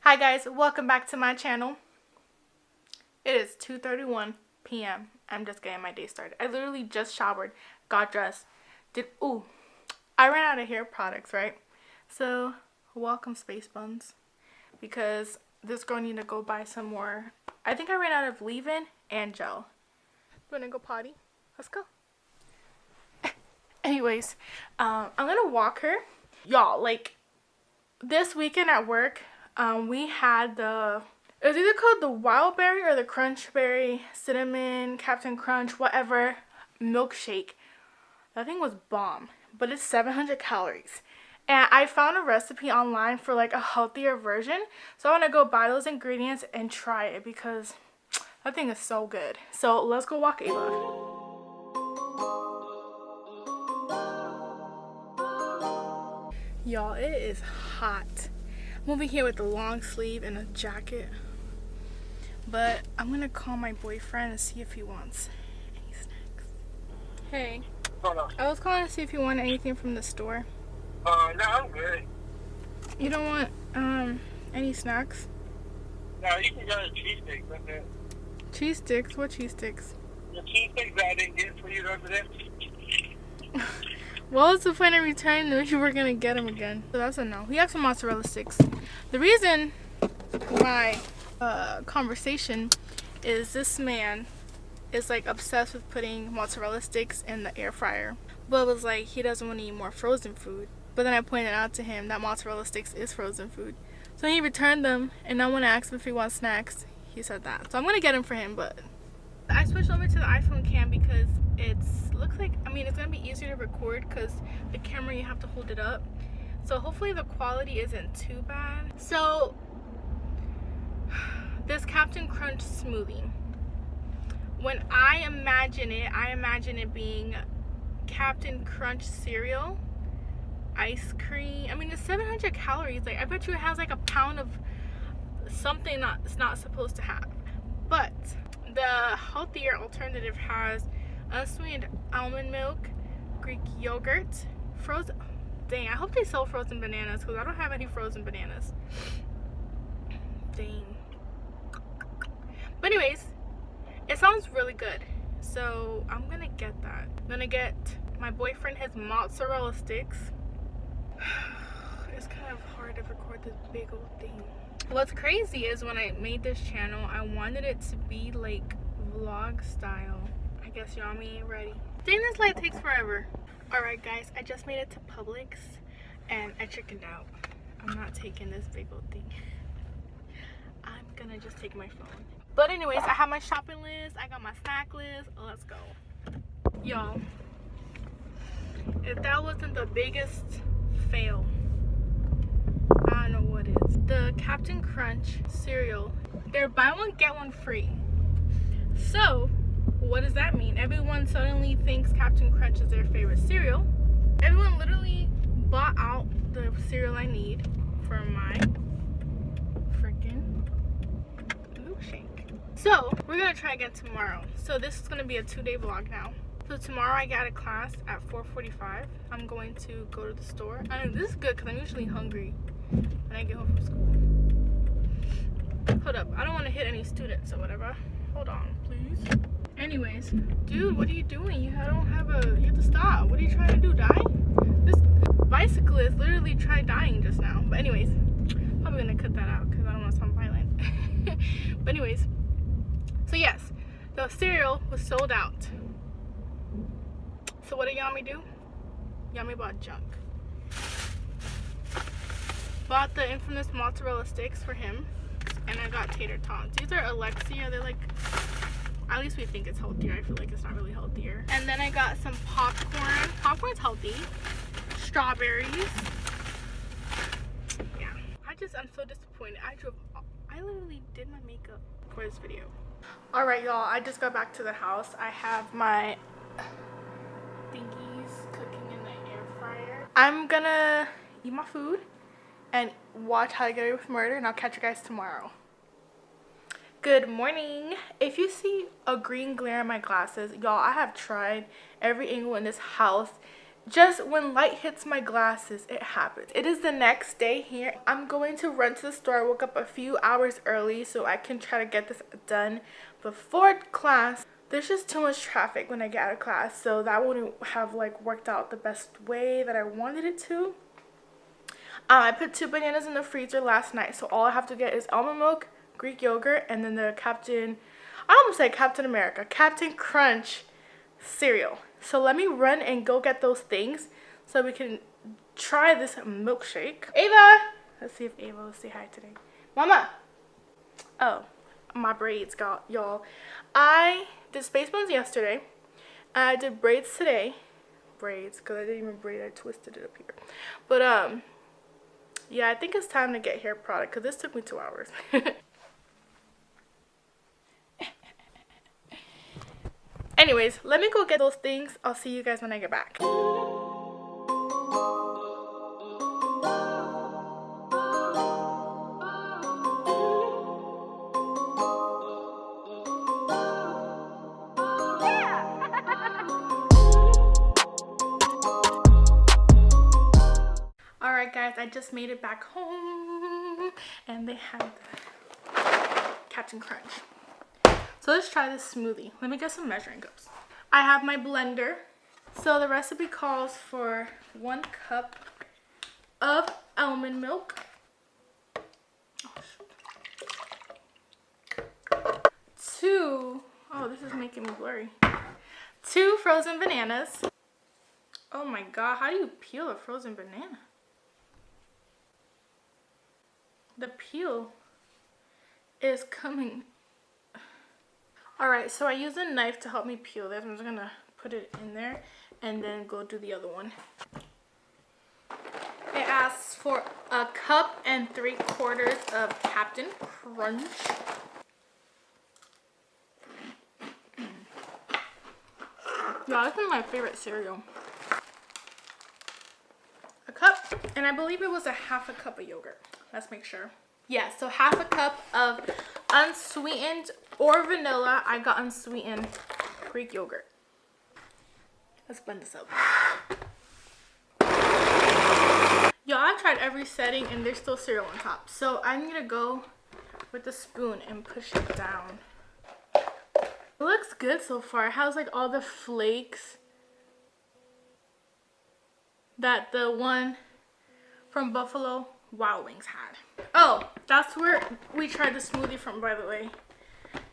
Hi guys, welcome back to my channel. It is 2:31 p.m. I'm just getting my day started. I literally just showered, got dressed, I ran out of hair products, right? So, welcome Space Buns, because this girl need to go buy some more. I think I ran out of leave-in and gel. You wanna go potty? Let's go. Anyways, I'm gonna walk her. Y'all, like, this weekend at work, we had it was either called the Wild Berry or the Crunch Berry Cinnamon Captain Crunch whatever milkshake. That thing was bomb, but it's 700 calories. And I found a recipe online for like a healthier version, so I want to go buy those ingredients and try it because that thing is so good. So let's go walk Ava. Y'all, it is hot. I'm over here with a long sleeve and a jacket. But I'm gonna call my boyfriend and see if he wants any snacks. Hey. Hold on. I was calling to see if you want anything from the store. No, I'm good. You don't want any snacks? No, you can go to cheese sticks, that's it. Cheese sticks? What cheese sticks? The cheese sticks that I didn't get for you the other day. What was the point of returning them if you were gonna get them again? So that's a no. He has some mozzarella sticks. The reason why conversation is this man is like obsessed with putting mozzarella sticks in the air fryer, but was like he doesn't want to eat more frozen food. But then I pointed out to him that mozzarella sticks is frozen food, so he returned them, and now when I asked him if he wants snacks, he said that. So I'm gonna get them for him. But I switched over to the iPhone cam because it's gonna be easier to record because the camera you have to hold it up, so hopefully the quality isn't too bad. So this Captain Crunch smoothie, when I imagine it being Captain Crunch cereal, ice cream. I mean, it's 700 calories. Like, I bet you it has like a pound of something it's not supposed to have. But the healthier alternative has unsweetened almond milk, Greek yogurt, frozen. Dang, I hope they sell frozen bananas because I don't have any frozen bananas. Dang. But anyways, it sounds really good, so I'm gonna get that. I'm gonna get my boyfriend his mozzarella sticks. It's kind of hard to record this big old thing. What's crazy is when I made this channel, I wanted it to be like vlog style. I guess Yami ain't ready. Dang, this light takes forever. Alright guys, I just made it to Publix and I chickened out. I'm not taking this big old thing. I'm gonna just take my phone. But anyways, I have my shopping list, I got my snack list. Let's go. Y'all, if that wasn't the biggest fail, I don't know what is. The Captain Crunch cereal, they're buy one get one free. So what does that mean? Everyone suddenly thinks Captain Crunch is their favorite cereal. Everyone literally bought out the cereal I need for my freaking milkshake. So we're gonna try again tomorrow. So this is gonna be a 2-day vlog now. So tomorrow I got a class at 4:45. I'm going to go to the store. I know this is good because I'm usually hungry when I get home from school. Hold up, I don't want to hit any students or whatever. Hold on, please. Anyways, dude, what are you doing? You have to stop. What are you trying to do, die? This bicyclist literally tried dying just now. But anyways, probably gonna cut that out because I don't want to sound violent. But anyways, so yes, the cereal was sold out. So what did Yami do? Yami bought junk. Bought the infamous mozzarella sticks for him, and I got tater tots. These are Alexia. They're like, at least we think it's healthier. I feel like it's not really healthier. And then I got some popcorn. Popcorn's healthy. Strawberries. Yeah. I'm so disappointed. I literally did my makeup for this video. Alright y'all, I just got back to the house. I have my thingies cooking in the air fryer. I'm gonna eat my food and watch How to Get Away with Murder, and I'll catch you guys tomorrow. Good. Good morning. If you see a green glare in my glasses, y'all, I have tried every angle in this house. Just when light hits my glasses, it happens. It is the next day here. I'm going to run to the store. I woke up a few hours early so I can try to get this done before class. There's just too much traffic when I get out of class, so that wouldn't have like worked out the best way that I wanted it to. I put 2 bananas in the freezer last night, so all I have to get is almond milk, Greek yogurt, and then the I almost said Captain America, Captain Crunch cereal. So let me run and go get those things so we can try this milkshake. Ava! Let's see if Ava will say hi today. Mama! Oh, my braids, y'all. I did space buns yesterday. I did braids today. Braids, because I didn't even braid, I twisted it up here. But, yeah, I think it's time to get hair product because this took me 2 hours. Anyways, let me go get those things. I'll see you guys when I get back. Alright guys, I just made it back home and they have the Captain Crunch. So let's try this smoothie. Let me get some measuring cups. I have my blender. So the recipe calls for 1 cup of almond milk. Oh, this is making me blurry. 2 frozen bananas. Oh my god, how do you peel a frozen banana? The peel is coming. Alright, so I use a knife to help me peel this. I'm just gonna put it in there and then go do the other one. It asks for 1 cup and 3/4 of Captain Crunch. Yeah, this is my favorite cereal. 1 cup, and I believe it was a 1/2 cup of yogurt. Let's make sure. Yeah, so 1/2 cup of unsweetened or vanilla. I got unsweetened Greek yogurt. Let's blend this up. Y'all, I tried every setting and there's still cereal on top. So I'm gonna go with the spoon and push it down. It looks good so far. It has like all the flakes that the one from Buffalo Wild Wings had. Oh, that's where we tried the smoothie from, by the way.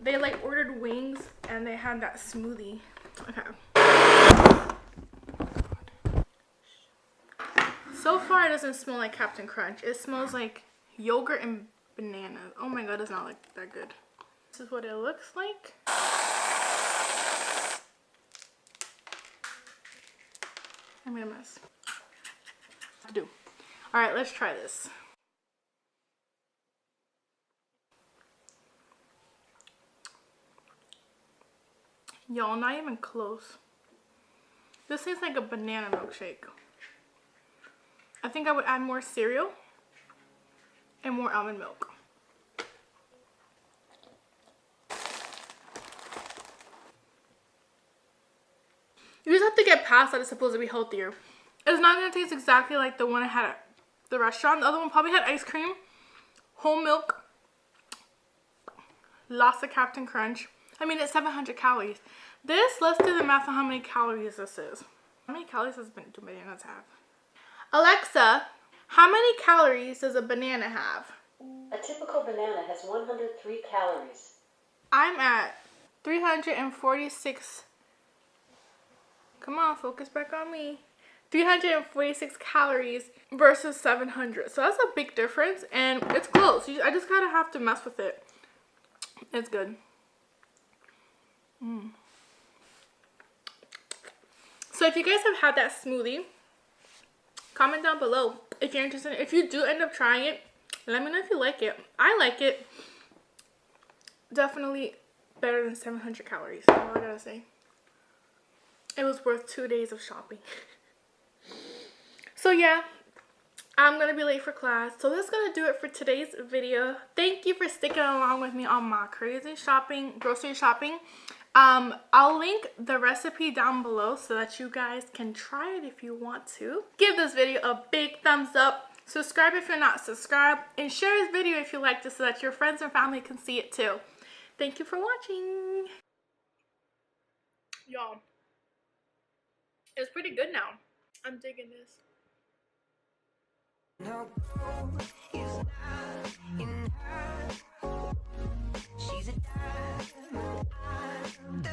They like ordered wings and they had that smoothie. Okay. So far it doesn't smell like Captain Crunch. It smells like yogurt and bananas. Oh my god, it's not like that good. This is what it looks like. I made a mess. Alright, let's try this. Y'all, not even close. This tastes like a banana milkshake. I think I would add more cereal and more almond milk. You just have to get past that it's supposed to be healthier. It's not going to taste exactly like the one I had at the restaurant. The other one probably had ice cream, whole milk, lots of Captain Crunch. I mean, it's 700 calories. This, let's do the math on how many calories this is. How many calories does bananas have? Alexa, how many calories does a banana have? A typical banana has 103 calories. I'm at 346. Come on, focus back on me. 346 calories versus 700. So that's a big difference, and it's close. I just gotta have to mess with it. It's good. So if you guys have had that smoothie, comment down below if you're interested. If you do end up trying it, let me know if you like it. I like it. Definitely better than 700 calories. That's all I gotta say. It was worth 2 days of shopping. So yeah, I'm gonna be late for class, so that's gonna do it for today's video. Thank you for sticking along with me on my crazy shopping, grocery shopping. I'll link the recipe down below so that you guys can try it if you want to. Give this video a big thumbs up. Subscribe if you're not subscribed, and share this video if you liked it so that your friends and family can see it too. Thank you for watching. Y'all, it's pretty good now. I'm digging this. No, it's not in her. She's a diamond.